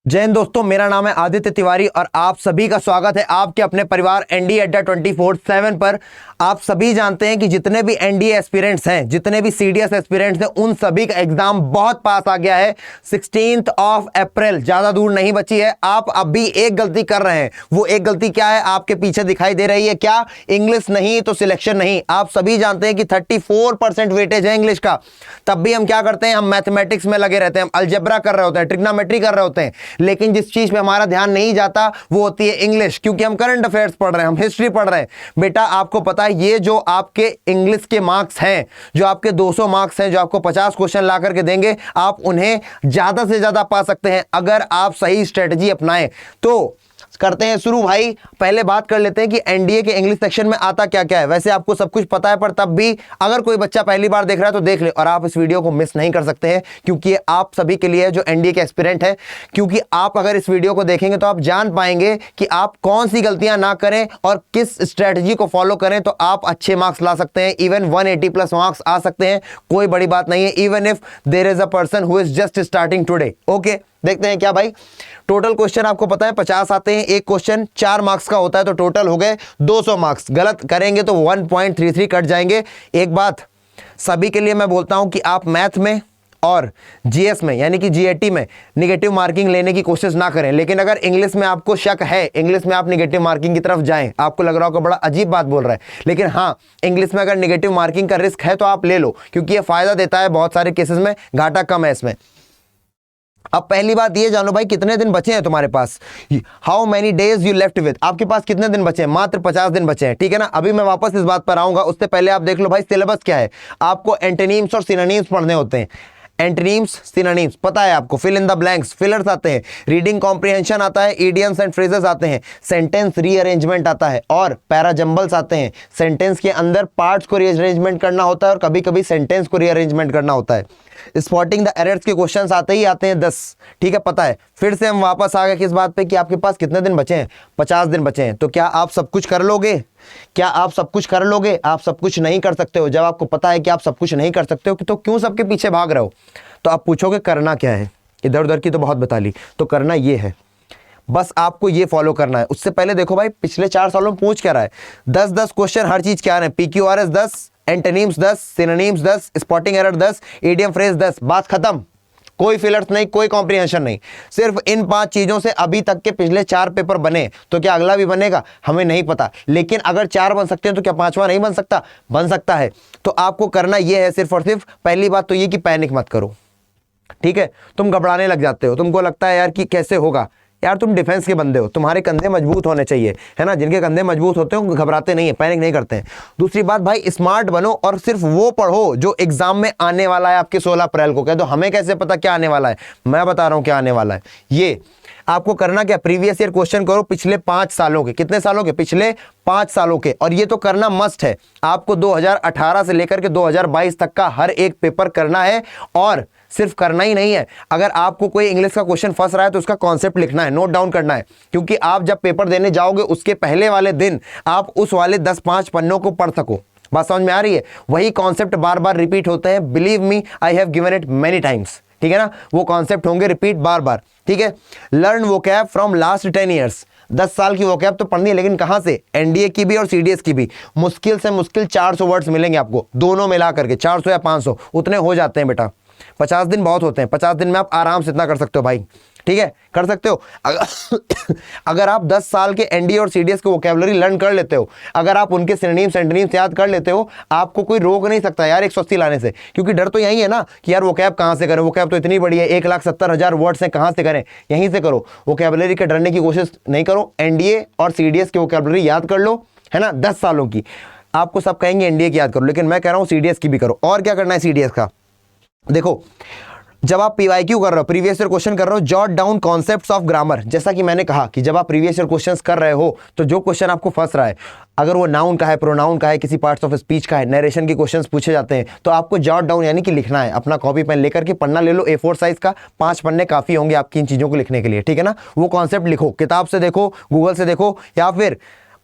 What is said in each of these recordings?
जय हिंद दोस्तों, मेरा नाम है आदित्य तिवारी और आप सभी का स्वागत है आपके अपने परिवार एनडीए अड्डा 24/7 पर। आप सभी जानते हैं कि जितने भी एनडीए एस्पिरेंट्स हैं, जितने भी सीडीएस एस्पिरेंट्स हैं, उन सभी का एग्जाम बहुत पास आ गया है। 16 अप्रैल ज्यादा दूर नहीं बची है। आप अभी एक गलती कर रहे हैं। वो एक गलती क्या है? आपके पीछे दिखाई दे रही है क्या? इंग्लिश नहीं तो सिलेक्शन नहीं। आप सभी जानते हैं कि 34% वेटेज है इंग्लिश का। तब भी हम क्या करते हैं? हम मैथमेटिक्स में लगे रहते हैं, हम अलजेब्रा कर रहे होते हैं, ट्रिग्नोमेट्री कर रहे होते हैं, लेकिन जिस चीज पे हमारा ध्यान नहीं जाता वो होती है इंग्लिश, क्योंकि हम करंट अफेयर्स पढ़ रहे हैं, हम हिस्ट्री पढ़ रहे हैं। बेटा आपको पता है ये जो आपके इंग्लिश के मार्क्स हैं, जो आपके 200 मार्क्स हैं, जो आपको 50 क्वेश्चन ला करके देंगे, आप उन्हें ज्यादा से ज्यादा पा सकते हैं अगर आप सही स्ट्रेटजी अपनाएं। तो करते हैं शुरू भाई। पहले बात कर लेते हैं कि एनडीए के इंग्लिश सेक्शन में आता क्या क्या है। वैसे आपको सब कुछ पता है, पर तब भी अगर कोई बच्चा पहली बार देख रहा है तो देख ले, और आप इस वीडियो को मिस नहीं कर सकते हैं, क्योंकि ये आप सभी के लिए है जो एनडीए के एस्पिरेंट है। क्योंकि आप अगर इस वीडियो को देखेंगे तो आप जान पाएंगे कि आप कौन सी गलतियां ना करें और किस स्ट्रेटजी को फॉलो करें तो आप अच्छे मार्क्स ला सकते हैं। इवन 180+ मार्क्स आ सकते हैं, कोई बड़ी बात नहीं है, even if there is a person who is just starting today. Okay, देखते हैं क्या भाई। टोटल क्वेश्चन आपको पता है 50 आते हैं। एक क्वेश्चन 4 मार्क्स का होता है, तो टोटल हो गए 200 मार्क्स। गलत करेंगे तो 1.33 कट जाएंगे। एक बात सभी के लिए मैं बोलता हूं कि आप मैथ में और जीएस में यानी कि जीएटी में निगेटिव मार्किंग लेने की कोशिश ना करें। लेकिन अगर इंग्लिश में आपको शक है, इंग्लिश में आप निगेटिव मार्किंग की तरफ जाएं, आपको लग रहा होगा बड़ा अजीब बात बोल रहा है, लेकिन हाँ, इंग्लिश में अगर निगेटिव मार्किंग का रिस्क है तो आप ले लो, क्योंकि ये फायदा देता है बहुत सारे केसेस में, घाटा कम है इसमें। अब पहली बात ये जानो भाई, कितने दिन बचे हैं तुम्हारे पास? How many days you left with? आपके पास कितने दिन बचे हैं? मात्र 50 दिन बचे हैं, ठीक है ना। अभी मैं वापस इस बात पर आऊंगा, उससे पहले आप देख लो भाई सिलेबस क्या है। आपको एंटोनिम्स और सिनोनिम्स पढ़ने होते हैं। एंटोनिम्स, सिनोनिम्स पता है आपको, fill in the blanks, fillers आते हैं, रीडिंग कॉम्प्रिहेंशन आता है, इडियम्स एंड फ्रेजेस आते हैं, सेंटेंस रीअरेंजमेंट आता है और पैराजंबल्स आते हैं। सेंटेंस के अंदर पार्ट्स को रीअरेंजमेंट करना होता है और कभी कभी सेंटेंस को रीअरेंजमेंट करना होता है। स्पॉटिंग द एरर्स के क्वेश्चंस आते ही आते हैं 10, ठीक है, पता है। फिर से हम वापस आ गए किस बात पे कि आपके पास कितने दिन बचे हैं? 50 दिन बचे हैं। तो क्या आप सब कुछ कर लोगे? क्या आप सब कुछ कर लोगे? आप सब कुछ नहीं कर सकते हो। जब आपको पता है कि आप सब कुछ नहीं कर सकते हो तो क्यों सबके पीछे भाग रहे हो? तो आप पूछोगे करना क्या है? इधर उधर की तो बहुत बता ली, तो करना ये है, बस आपको ये फॉलो करना है। उससे पहले देखो भाई पिछले 4 सालों में पूछ क्या रहा है। 10-10 क्वेश्चन हर चीज क्या आ रहे हैं। PQRS 10, antonyms 10, synonyms 10, spotting error 10, idiom phrase 10, बात खत्म। कोई फिलर्स नहीं, कोई कॉम्प्रिहेंशन नहीं। सिर्फ इन 5 चीजों से अभी तक के पिछले 4 पेपर बने, तो क्या अगला भी बनेगा? हमें नहीं पता, लेकिन अगर 4 बन सकते हैं तो क्या 5वां नहीं बन सकता? बन सकता है। तो आपको करना यह है सिर्फ और सिर्फ, पहली बात तो ये कि पैनिक मत करो, ठीक है। तुम घबराने लग जाते हो, तुमको लगता है यार कि कैसे होगा। यार तुम डिफेंस के बंदे हो, तुम्हारे कंधे मजबूत होने चाहिए, है ना। जिनके कंधे मजबूत होते हैं घबराते नहीं है, पैनिक नहीं करते हैं। दूसरी बात भाई, स्मार्ट बनो और सिर्फ वो पढ़ो जो एग्जाम में आने वाला है आपके 16 अप्रैल को। कह दो हमें कैसे पता क्या आने वाला है? मैं बता रहा हूं क्या आने वाला है। ये आपको करना क्या, प्रीवियस ईयर क्वेश्चन करो पिछले 5 सालों के। कितने सालों के? पिछले 5 सालों के। और ये तो करना मस्ट है आपको। 2018 से लेकर के 2022 तक का हर एक पेपर करना है। और सिर्फ करना ही नहीं है, अगर आपको कोई इंग्लिश का क्वेश्चन फंस रहा है तो उसका कॉन्सेप्ट लिखना है, नोट डाउन करना है। क्योंकि आप जब पेपर देने जाओगे उसके पहले वाले दिन आप उस वाले 10-5 पन्नों को पढ़ सको। बात समझ में आ रही है? वही कॉन्सेप्ट बार बार रिपीट होते हैं। Believe me, I have given it many times, ठीक है ना। वो कॉन्सेप्ट होंगे रिपीट बार बार, ठीक है। Learn vocab from last 10 years. 10 साल की वोकैब तो पढ़नी है, लेकिन कहां से? एनडीए की भी और सीडीएस की भी। मुश्किल से मुश्किल 400 वर्ड्स मिलेंगे आपको, दोनों मिला करके 400 या 500 उतने हो जाते हैं बेटा। 50 दिन बहुत होते हैं, 50 दिन में आप आराम से इतना कर सकते हो भाई, ठीक है, कर सकते हो। अगर आप 10 साल के एनडीए और सीडीएस के वोकैबुलरी लर्न कर लेते हो, अगर आप उनके सिनोनिम्स एंटोनिम्स याद कर लेते हो, आपको कोई रोक नहीं सकता यार 180 लाने से। क्योंकि डर तो यही है ना कि यार वोकैब कहां से करें, वोकैब तो इतनी बड़ी है, 1,70,000 वर्ड्स हैं, कहां से करें? यहीं से करो। वोकैबुलरी के डरने की कोशिश नहीं करो। एनडीए और सीडीएस की वोकैबुलरी याद कर लो, है ना, 10 सालों की। आपको सब कहेंगे एनडीए की याद करो, लेकिन मैं कह रहा हूं सीडीएस की भी करो। और क्या करना है सीडीएस का? देखो, जब आप पीवाईक्यू कर रहे हो, प्रीवियस ईयर क्वेश्चन कर रहे हो, jot down concepts of grammar. जैसा कि मैंने कहा कि जब आप प्रीवियस ईयर क्वेश्चंस कर रहे हो तो जो क्वेश्चन आपको फंस रहा है, अगर वो नाउन का है, प्रोनाउन का है, किसी पार्ट्स ऑफ स्पीच का है, नरेशन के क्वेश्चंस पूछे जाते हैं, तो आपको जॉट डाउन यानी कि लिखना है। अपना कॉपी पेन लेकर के पन्ना ले लो, A4 साइज का, 5 पन्ने काफी होंगे आपकी इन चीजों को लिखने के लिए, ठीक है ना। वो कॉन्सेप्ट लिखो, किताब से देखो, गूगल से देखो, या फिर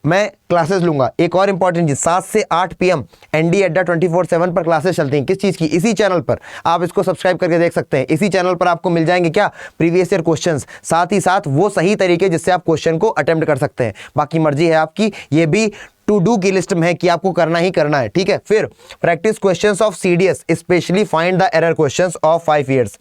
मैं क्लासेस लूंगा। एक और इंपॉर्टेंट चीज, 7 से 8 PM एनडी अड्डा 24/7 पर क्लासेस चलती हैं। किस चीज की? इसी चैनल पर। आप इसको सब्सक्राइब करके देख सकते हैं। इसी चैनल पर आपको मिल जाएंगे क्या? प्रीवियस ईयर क्वेश्चंस, साथ ही साथ वो सही तरीके जिससे आप क्वेश्चन को अटेम्प्ट कर सकते हैं। बाकी मर्जी है आपकी, ये भी टू डू की लिस्ट में है कि आपको करना ही करना है, ठीक है। फिर practice questions of CDS, specially find the error questions of 5 years.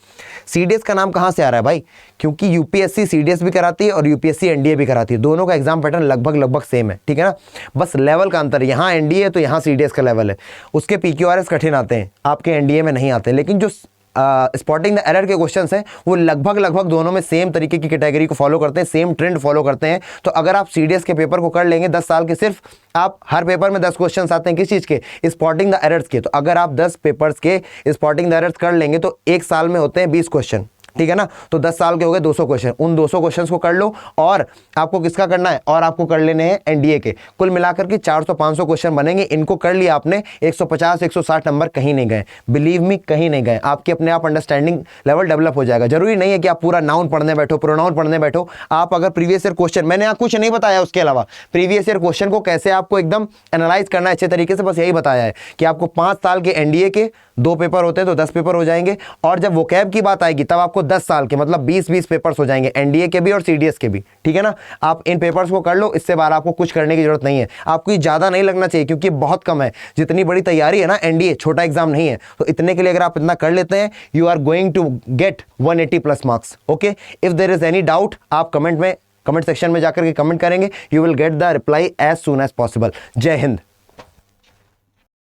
CDS का नाम कहां से आ रहा है भाई? क्योंकि यूपीएससी सीडीएस भी कराती है और यूपीएससी एनडीए भी कराती है। दोनों का एग्जाम पैटर्न लगभग सेम है, ठीक है ना। बस लेवल का अंतर, यहाँ एनडीए है तो यहाँ सीडीएस का लेवल है। उसके पीक्यूआरएस कठिन आते हैं, आपके एनडीए में नहीं आते। लेकिन जो स्पॉटिंग द एरर के क्वेश्चंस हैं वो लगभग दोनों में सेम तरीके की कैटेगरी को फॉलो करते हैं, सेम ट्रेंड फॉलो करते हैं। तो अगर आप सीडीएस के पेपर को कर लेंगे 10 साल के, सिर्फ आप हर पेपर में 10 क्वेश्चंस आते हैं किस चीज के? स्पॉटिंग द एरर्स के। तो अगर आप 10 पेपर्स के स्पॉटिंग द एरर्स कर लेंगे तो एक साल में होते हैं 20 क्वेश्चन, ठीक है ना। तो 10 साल के हो गए 200 क्वेश्चन। उन 200 क्वेश्चंस को कर लो और आपको किसका करना है? और आपको कर लेने हैं एनडीए के। कुल मिलाकर के 400-500 क्वेश्चन बनेंगे। इनको कर लिया आपने, 150-160 नंबर कहीं नहीं गए, बिलीव मी कहीं नहीं गए। आपके अपने आप अंडरस्टैंडिंग लेवल डेवलप हो जाएगा। जरूरी नहीं है कि आप पूरा नाउन पढ़ने बैठो, प्रोनाउन पढ़ने बैठो। आप अगर प्रीवियस ईयर क्वेश्चन, मैंने यहाँ कुछ नहीं बताया उसके अलावा, प्रीवियस ईयर क्वेश्चन को कैसे आपको एकदम एनालाइज करना है अच्छे तरीके से, बस यही बताया है कि आपको 5 साल के एनडीए के 2 पेपर होते हैं तो 10 पेपर हो जाएंगे। और जब वोकैब की बात आएगी तब आपको 10 साल के मतलब 20-20 पेपर्स हो जाएंगे, एनडीए के भी और सीडीएस के भी, ठीक है ना। आप इन पेपर्स को कर लो, इससे बाहर आपको कुछ करने की जरूरत नहीं है। आपको ज्यादा नहीं लगना चाहिए क्योंकि बहुत कम है। जितनी बड़ी तैयारी है ना एनडीए, छोटा एग्जाम नहीं है। तो इतने के लिए अगर आप इतना कर लेते हैं, you are going to get 180+ marks. Okay, if there is any doubt आप कमेंट सेक्शन में जाकर के कमेंट करेंगे, you will get the reply as soon as possible. जय हिंद।